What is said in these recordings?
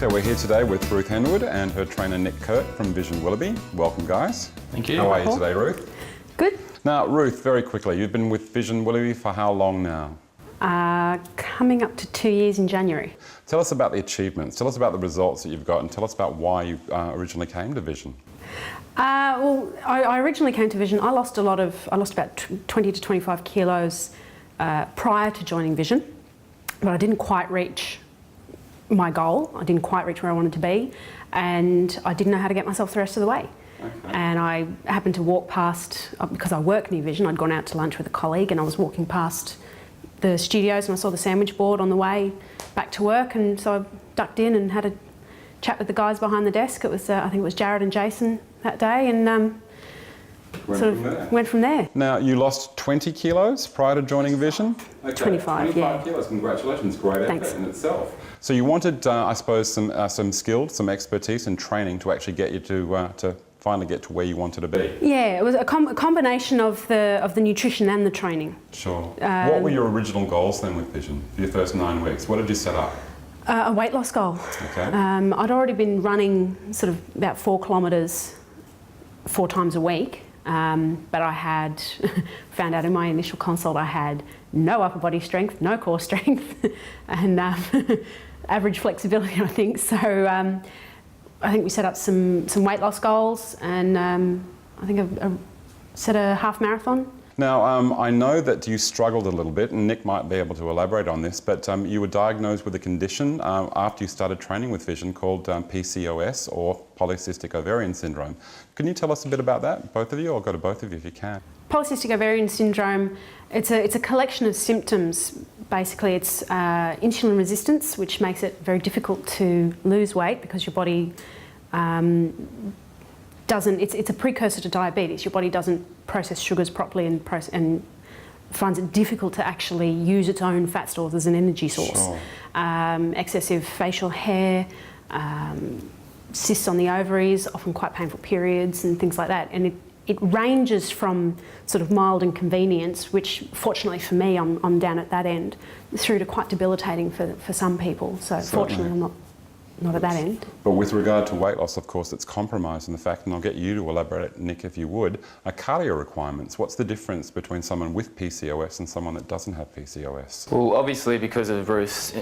So we're here today with Ruth Henwood and her trainer Nick Kurt from Vision Willoughby. Welcome, guys. Thank you. How are you today, Ruth? Good. Now, Ruth, very quickly, you've been with Vision Willoughby for how long now? Coming up to 2 years in January. Tell us about the achievements, tell us about the results that you've got, and tell us about why you originally came to Vision. I originally came to Vision. I lost about 20 to 25 kilos prior to joining Vision, but I didn't quite reach my goal. I didn't quite reach where I wanted to be, and I didn't know how to get myself the rest of the way. Okay. And I happened to walk past, because I work near Vision, I'd gone out to lunch with a colleague and I was walking past the studios and I saw the sandwich board on the way back to work, and so I ducked in and had a chat with the guys behind the desk. It was, I think it was Jared and Jason that day, and went from there. Now, you lost 20 kilos prior to joining Vision? Okay. 25, yeah. kilos, congratulations, great Thanks. effort in itself. So you wanted, I suppose, some skills, some expertise and training to actually get you to finally get to where you wanted to be. Yeah, it was a combination of the nutrition and the training. Sure. What were your original goals then with Vision for your first 9 weeks? What did you set up? A weight loss goal. Okay. I'd already been running sort of about 4 kilometres 4 times a week, but I had found out in my initial consult I had no upper body strength, no core strength, and average flexibility, I think. So I think we set up some weight loss goals, and I think I set a half marathon. Now, I know that you struggled a little bit, and Nick might be able to elaborate on this, but you were diagnosed with a condition after you started training with Vision called PCOS, or polycystic ovarian syndrome. Can you tell us a bit about that, both of you, or go to both of you if you can? Polycystic ovarian syndrome, it's a collection of symptoms. Basically, it's insulin resistance, which makes it very difficult to lose weight because your body doesn't, it's a precursor to diabetes. Your body doesn't process sugars properly and finds it difficult to actually use its own fat stores as an energy source. Sure. Excessive facial hair, cysts on the ovaries, often quite painful periods and things like that. And it ranges from sort of mild inconvenience, which fortunately for me, I'm down at that end, through to quite debilitating for some people. So Certainly. Fortunately I'm not at that end. But with regard to weight loss, of course, it's compromised in the fact, and I'll get you to elaborate, Nick, if you would, are cardio requirements. What's the difference between someone with PCOS and someone that doesn't have PCOS? Well, obviously because of Ruth's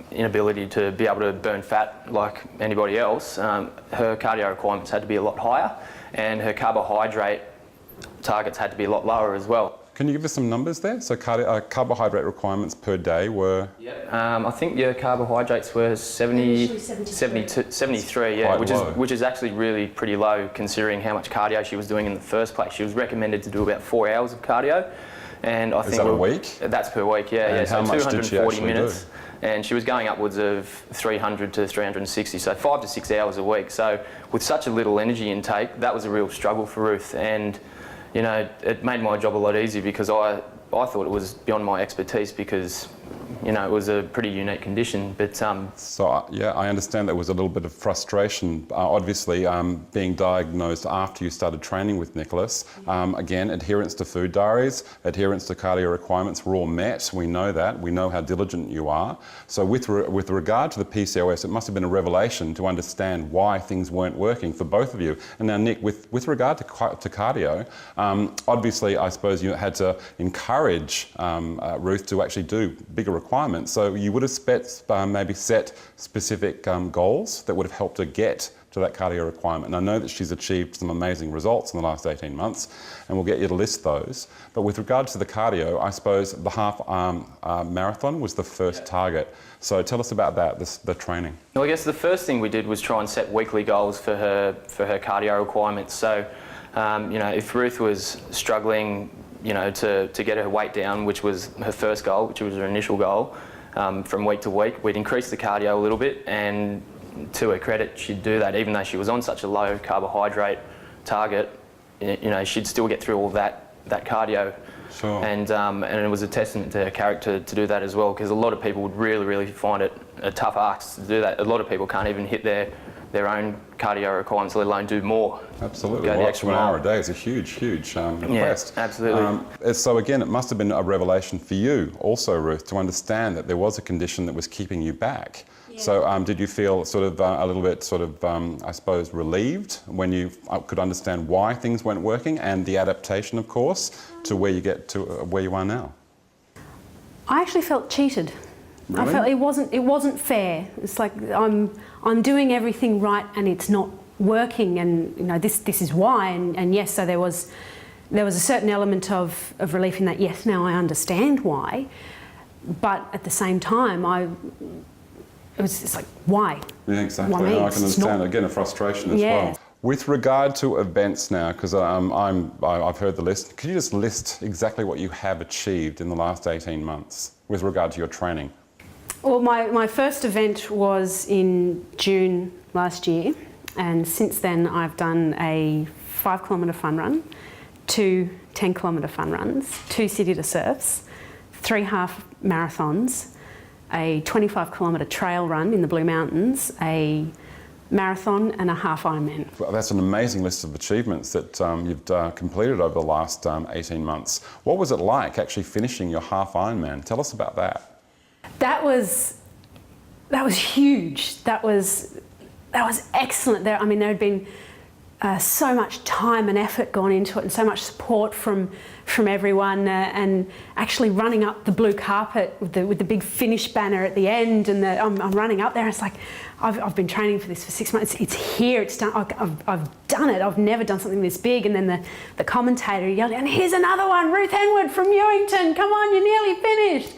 inability to be able to burn fat like anybody else, her cardio requirements had to be a lot higher, and her carbohydrate targets had to be a lot lower as well. Can you give us some numbers there? So carbohydrate requirements per day were? Yeah, I think your carbohydrates were 73, yeah, which is actually really pretty low considering how much cardio she was doing in the first place. She was recommended to do about 4 hours of cardio, and I think that a week? That's per week, yeah. And so how much did she 240 actually minutes. do? And she was going upwards of 300 to 360, so 5 to 6 hours a week. So with such a little energy intake, that was a real struggle for Ruth, and you know, it made my job a lot easier because I thought it was beyond my expertise because, you know, it was a pretty unique condition. But So yeah, I understand there was a little bit of frustration. Obviously, being diagnosed after you started training with Nicholas. Again, adherence to food diaries, adherence to cardio requirements were all met. We know that. We know how diligent you are. So with regard to the PCOS, it must have been a revelation to understand why things weren't working for both of you. And now, Nick, with regard to cardio, obviously, I suppose you had to encourage Ruth to actually do bigger requirements. So you would have maybe set specific goals that would have helped her get to that cardio requirement. And I know that she's achieved some amazing results in the last 18 months, and we'll get you to list those. But with regards to the cardio, I suppose the half marathon was the first target. So tell us about that, the training. Well, I guess the first thing we did was try and set weekly goals for her cardio requirements. So, you know, if Ruth was struggling, you know, to get her weight down, which was her first goal, which was her initial goal, from week to week, we'd increase the cardio a little bit, and to her credit, she'd do that even though she was on such a low carbohydrate target. You know, she'd still get through all that cardio. Sure. And it was a testament to her character to do that as well, because a lot of people would really find it a tough ask to do that. A lot of people can't even hit their their own cardio requirements, let alone do more. Absolutely. Go the Well, up extra to an hour mile. a day is a huge request. Yeah, absolutely. So again, it must have been a revelation for you also, Ruth, to understand that there was a condition that was keeping you back. Yeah. So did you feel sort of a little bit sort of, I suppose, relieved when you could understand why things weren't working and the adaptation, of course, to where you get to where you are now? I actually felt cheated. Really? I felt it wasn't fair. It's like I'm doing everything right and it's not working, and you know this is why. And yes, so there was a certain element of relief in that. Yes, now I understand why, but at the same time, it's like why? Yeah, exactly. Why me? No, I It's can understand not- again a frustration as Yeah. well. With regard to events now, because I've heard the list, could you just list exactly what you have achieved in the last 18 months with regard to your training? Well, my first event was in June last year, and since then I've done a 5-kilometre fun run, 2 10-kilometre fun runs, 2 city to surfs, 3 half marathons, a 25-kilometre trail run in the Blue Mountains, a marathon and a half Ironman. Well, that's an amazing list of achievements that you've completed over the last 18 months. What was it like actually finishing your half Ironman? Tell us about that. That was huge. That was excellent. There had been so much time and effort gone into it, and so much support from everyone, and actually running up the blue carpet with the big finish banner at the end, and I'm running up there. It's like I've been training for this for 6 months. It's here. It's done. I've done it. I've never done something this big. And then the commentator yelled, "And here's another one, Ruth Henwood from Newington. Come on, you're nearly finished."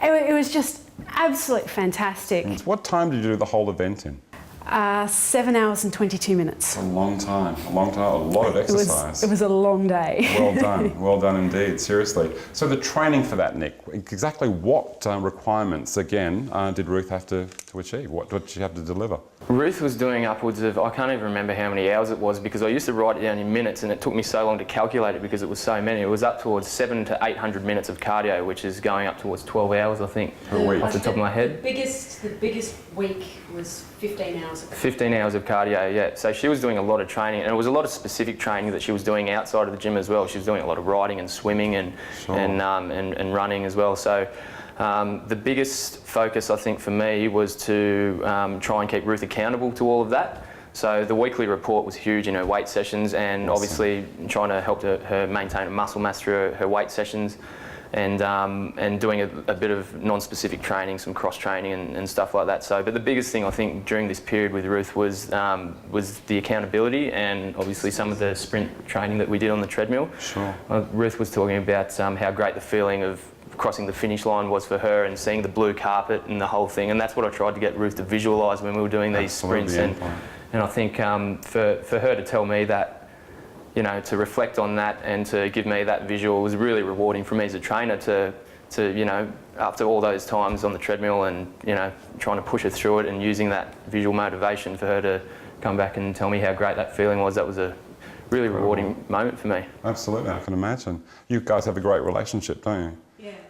It was just absolutely fantastic. What time did you do the whole event in? 7 hours and 22 minutes. A long time, a lot of exercise. It was a long day. Well done indeed, seriously. So the training for that, Nick, exactly what requirements, again, did Ruth have to achieve? What did she have to deliver? Ruth was doing upwards of, I can't even remember how many hours it was, because I used to write it down in minutes, and it took me so long to calculate it because it was so many. It was up towards 700 to 800 minutes of cardio, which is going up towards 12 hours, I think, Per week. off the top of my head. The biggest week was 15 hours. 15 hours of cardio, yeah. So she was doing a lot of training, and it was a lot of specific training that she was doing outside of the gym as well. She was doing a lot of riding and swimming and Sure. and running as well. So the biggest focus, I think, for me was to try and keep Ruth accountable to all of that. So the weekly report was huge in her weight sessions, and obviously trying to help her maintain muscle mass through her weight sessions. And doing a bit of non-specific training, some cross training and stuff like that. So, but the biggest thing I think during this period with Ruth was the accountability, and obviously some of the sprint training that we did on the treadmill. Sure. Ruth was talking about how great the feeling of crossing the finish line was for her, and seeing the blue carpet and the whole thing. And that's what I tried to get Ruth to visualise when we were doing these sprints. And I think for her to tell me that, you know, to reflect on that and to give me that visual was really rewarding for me as a trainer to you know, after all those times on the treadmill and, you know, trying to push her through it and using that visual motivation, for her to come back and tell me how great that feeling was. That was a really rewarding moment for me. Absolutely, I can imagine. You guys have a great relationship, don't you?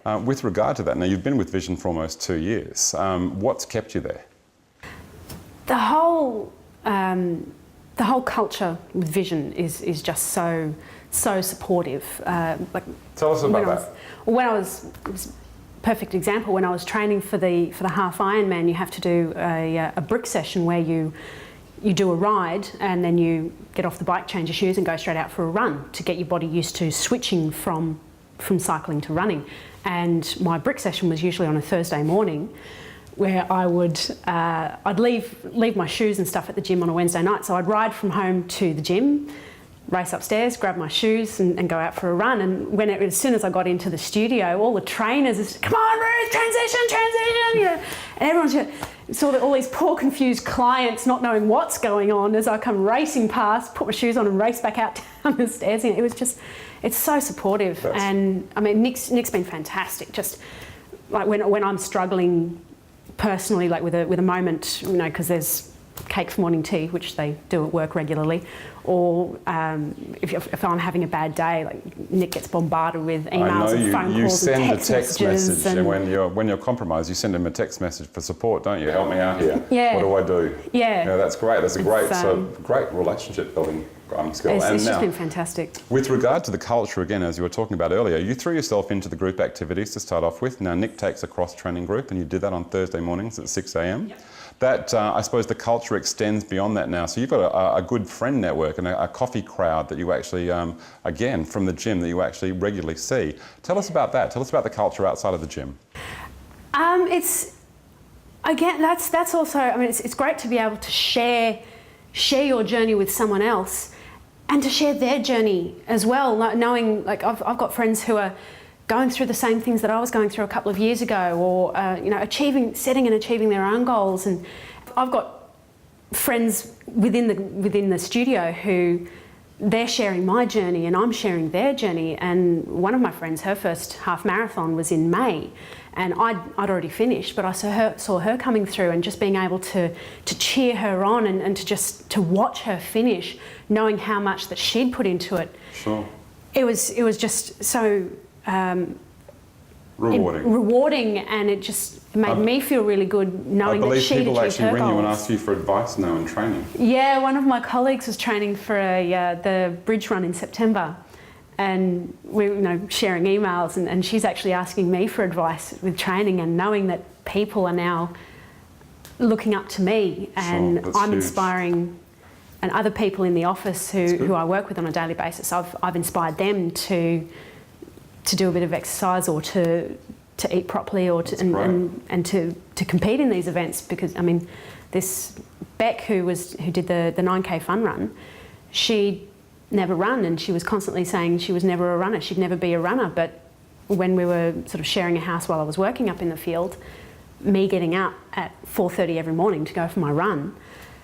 Yeah. With regard to that, now you've been with Vision for almost 2 years. What's kept you there? The whole culture with Vision is just so supportive. Tell us about that. It was a perfect example. When I was training for the half Ironman, you have to do a brick session where you do a ride and then you get off the bike, change your shoes, and go straight out for a run to get your body used to switching from cycling to running. And my brick session was usually on a Thursday morning, where I'd leave my shoes and stuff at the gym on a Wednesday night. So I'd ride from home to the gym, race upstairs, grab my shoes and go out for a run. And as soon as I got into the studio, all the trainers is, "Come on, Ruth, transition, you know, and everyone's just, saw all these poor confused clients not knowing what's going on as I come racing past, put my shoes on and race back out down the stairs. You know, it was just, it's so supportive. And I mean, Nick's been fantastic. Just like when I'm struggling personally, like with a moment, you know, because there's cake for morning tea, which they do at work regularly, or if I'm having a bad day, like Nick gets bombarded with emails and phone calls you send and text a text messages. message, and when you're compromised, you send him a text message for support, don't you? Help me out here. Yeah. What do I do? Yeah. That's great. That's a great relationship building skill. It's just been fantastic. With regard to the culture, again, as you were talking about earlier, you threw yourself into the group activities to start off with. Now Nick takes a cross-training group, and you did that on Thursday mornings at 6 a.m. Yep. That, I suppose the culture extends beyond that now. So you've got a good friend network and a coffee crowd that you actually, again, from the gym that you actually regularly see. Tell us about that. Tell us about the culture outside of the gym. That's also, I mean, it's great to be able to share your journey with someone else and to share their journey as well, knowing, like, I've got friends who are going through the same things that I was going through a couple of years ago, or setting and achieving their own goals. And I've got friends within the studio who they're sharing my journey and I'm sharing their journey. And one of my friends, her first half marathon was in May, and I'd already finished, but I saw her coming through, and just being able to cheer her on and to watch her finish, knowing how much that she'd put into it. Sure. It was just so rewarding, and it just made me feel really good knowing that she'd achieved her goals. I believe people actually ring you and ask you for advice now in training. Yeah, one of my colleagues was training for the bridge run in September, and we were sharing emails, and she's actually asking me for advice with training, and knowing that people are now looking up to me, and I'm huge. Inspiring, and other people in the office who I work with on a daily basis, I've inspired them to do a bit of exercise, or to eat properly, or to compete in these events. Because I mean, this Beck who did the 9K fun run, she'd never run, and she was constantly saying she was never a runner, she'd never be a runner. But when we were sort of sharing a house while I was working up in the field, me getting up at 4:30 every morning to go for my run,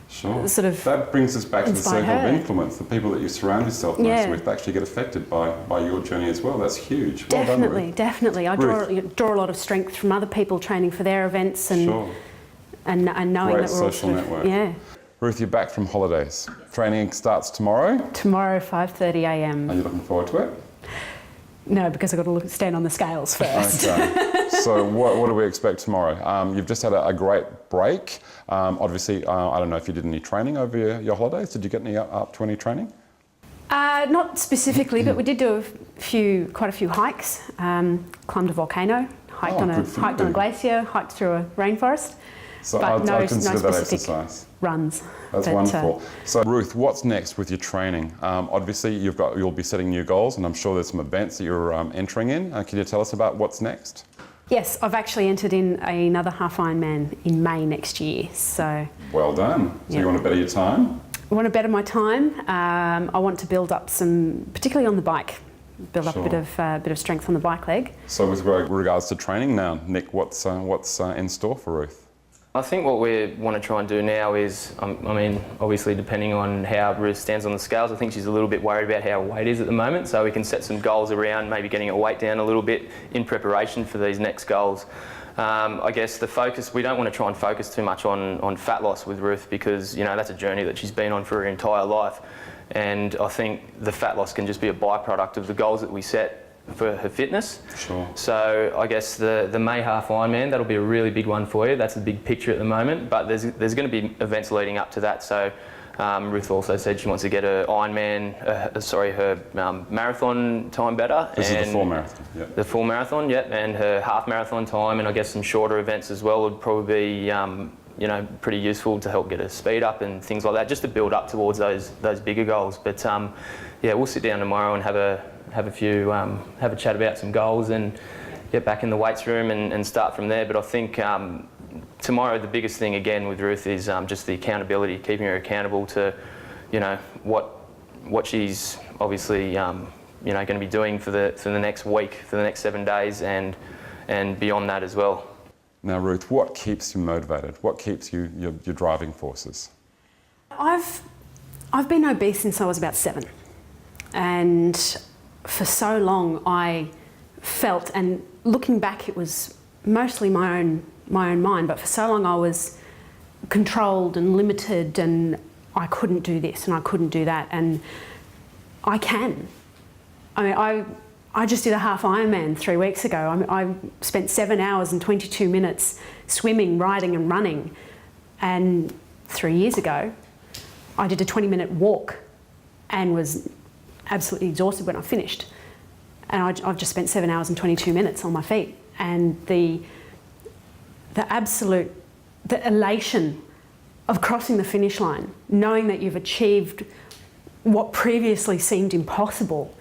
sure. Sort of that brings us back to the circle of influence. The people that you surround yourself most with actually get affected by your journey as well. That's huge. Well definitely, done, definitely. I draw a lot of strength from other people training for their events, and knowing Great that we're all social network. Ruth, you're back from holidays. Training starts tomorrow. Tomorrow, 5:30 a.m. Are you looking forward to it? No, because I've got to stand on the scales first. Okay. So what do we expect tomorrow? You've just had a great break. Obviously, I don't know if you did any training over your holidays. Did you get up to any training? Not specifically, but we did do quite a few hikes. Climbed a volcano, hiked on a glacier, hiked through a rainforest. So but I'd consider that exercise. Runs. That's wonderful. So Ruth, what's next with your training? Obviously, you'll be setting new goals, and I'm sure there's some events that you're entering in. Can you tell us about what's next? Yes, I've actually entered in another half Ironman in May next year. So well done. So you want to better your time? I want to better my time. I want to build up particularly on the bike, up a bit of strength on the bike leg. So with regards to training now, Nick, what's in store for Ruth? I think what we want to try and do now is, I mean, obviously depending on how Ruth stands on the scales, I think she's a little bit worried about how her weight is at the moment, so we can set some goals around maybe getting her weight down a little bit in preparation for these next goals. I guess the focus, we don't want to try and focus too much on fat loss with Ruth, because that's a journey that she's been on for her entire life, and I think the fat loss can just be a byproduct of the goals that we set for her fitness. Sure. So I guess the May half Ironman, that'll be a really big one for you. That's the big picture at the moment, but there's going to be events leading up to that. So Ruth also said she wants to get her marathon time better. This is the full marathon. Yeah. The full marathon, yep, and her half marathon time, and I guess some shorter events as well would probably be pretty useful to help get her speed up and things like that, just to build up towards those bigger goals. But we'll sit down tomorrow and have a chat about some goals and get back in the weights room and start from there. But I think tomorrow the biggest thing again with Ruth is just the accountability, keeping her accountable to what she's obviously going to be doing for the next week, for the next 7 days, and beyond that as well. Now Ruth, what keeps you motivated? What keeps you your driving forces? I've been obese since I was about 7, and for so long I felt, and looking back it was mostly my own mind, but for so long I was controlled and limited, and I couldn't do this and I couldn't do that, and I can. I mean, I just did a half Ironman 3 weeks ago. I spent 7 hours and 22 minutes swimming, riding and running. And 3 years ago, I did a 20-minute walk and was absolutely exhausted when I finished. And I've just spent 7 hours and 22 minutes on my feet. And the elation of crossing the finish line, knowing that you've achieved what previously seemed impossible,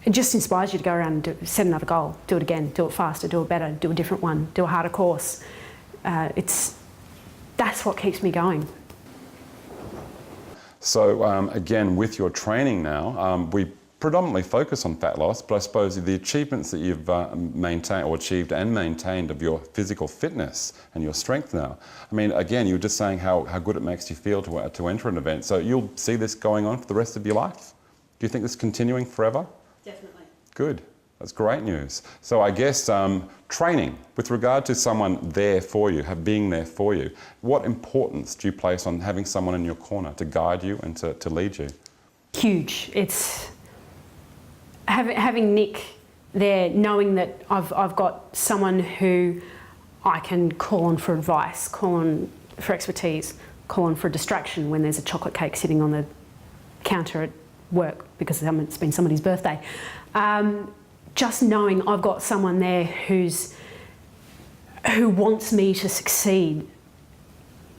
it just inspires you to go around and set another goal, do it again, do it faster, do it better, do a different one, do a harder course. That's what keeps me going. So again, with your training now, we predominantly focus on fat loss, but I suppose the achievements that you've maintained or achieved and maintained of your physical fitness and your strength now. I mean, again, you were just saying how good it makes you feel to enter an event. So you'll see this going on for the rest of your life? Do you think this is continuing forever? Definitely. Good. That's great news. So I guess training, with regard to someone there for you, being there for you, what importance do you place on having someone in your corner to guide you and to lead you? Huge. It's having Nick there, knowing that I've got someone who I can call on for advice, call on for expertise, call on for a distraction when there's a chocolate cake sitting on the counter at work because it's been somebody's birthday. Just knowing I've got someone there who wants me to succeed,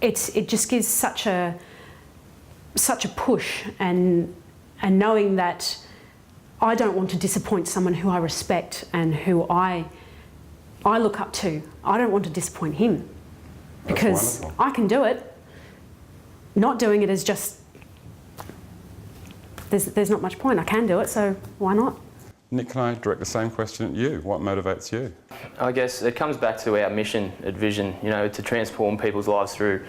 it just gives such a push, and knowing that I don't want to disappoint someone who I respect and who I look up to. I don't want to disappoint him because I can do it. Not doing it is just, there's not much point. I can do it, so why not? Nick, can I direct the same question at you? What motivates you? I guess it comes back to our mission at Vision, you know, to transform people's lives through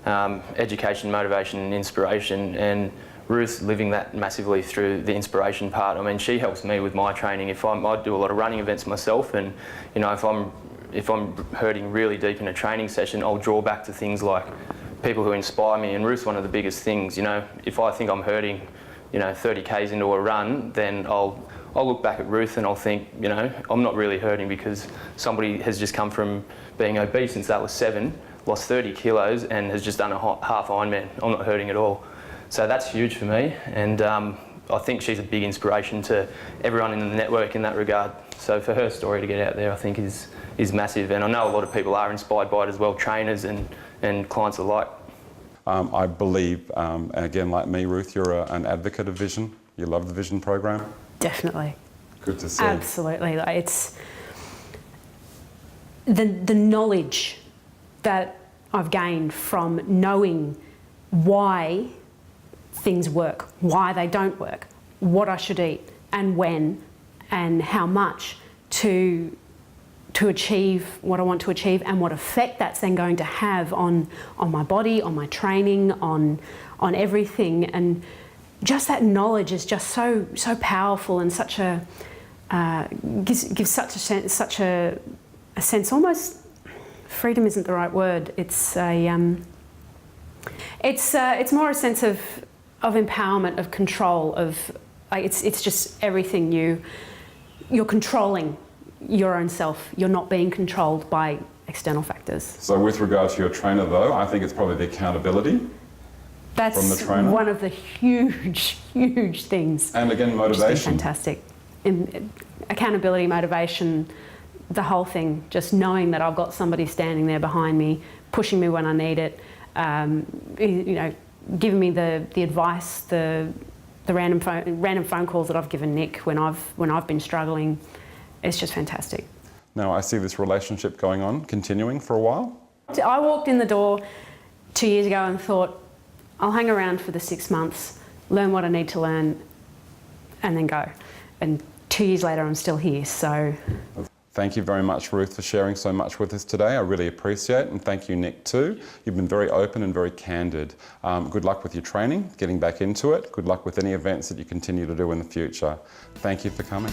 education, motivation and inspiration, and Ruth living that massively through the inspiration part. I mean, she helps me with my training. I do a lot of running events myself, and you know, if I'm hurting really deep in a training session, I'll draw back to things like people who inspire me, and Ruth's one of the biggest things. You know, if I think I'm hurting, you know, 30 k's into a run, then I'll look back at Ruth and I'll think, you know, I'm not really hurting because somebody has just come from being obese since that was 7, lost 30 kilos and has just done a half Ironman. I'm not hurting at all. So that's huge for me, and I think she's a big inspiration to everyone in the network in that regard. So for her story to get out there, I think is massive, and I know a lot of people are inspired by it as well, trainers and clients alike. I believe, and again, like me, Ruth, you're an advocate of Vision. You love the Vision program. Definitely. Good to see. Absolutely. It's the knowledge that I've gained from knowing why things work, why they don't work, what I should eat and when and how much to achieve what I want to achieve, and what effect that's then going to have on my body, on my training, on everything. And just that knowledge is just so powerful, and such a gives such a sense, almost freedom isn't the right word. It's more a sense of empowerment, of control, of it's just everything. You're controlling your own self. You're not being controlled by external factors. So with regard to your trainer though, I think it's probably the accountability. That's from the trainer. One of the huge things. And again, motivation. Which has been fantastic. Accountability, motivation, the whole thing. Just knowing that I've got somebody standing there behind me, pushing me when I need it. You know, giving me the advice, the random phone calls that I've given Nick when I've been struggling. It's just fantastic. Now I see this relationship going on, continuing for a while. I walked in the door 2 years ago and thought, I'll hang around for the 6 months, learn what I need to learn, and then go. And 2 years later, I'm still here, so. Thank you very much, Ruth, for sharing so much with us today. I really appreciate it, and thank you, Nick, too. You've been very open and very candid. Good luck with your training, getting back into it. Good luck with any events that you continue to do in the future. Thank you for coming.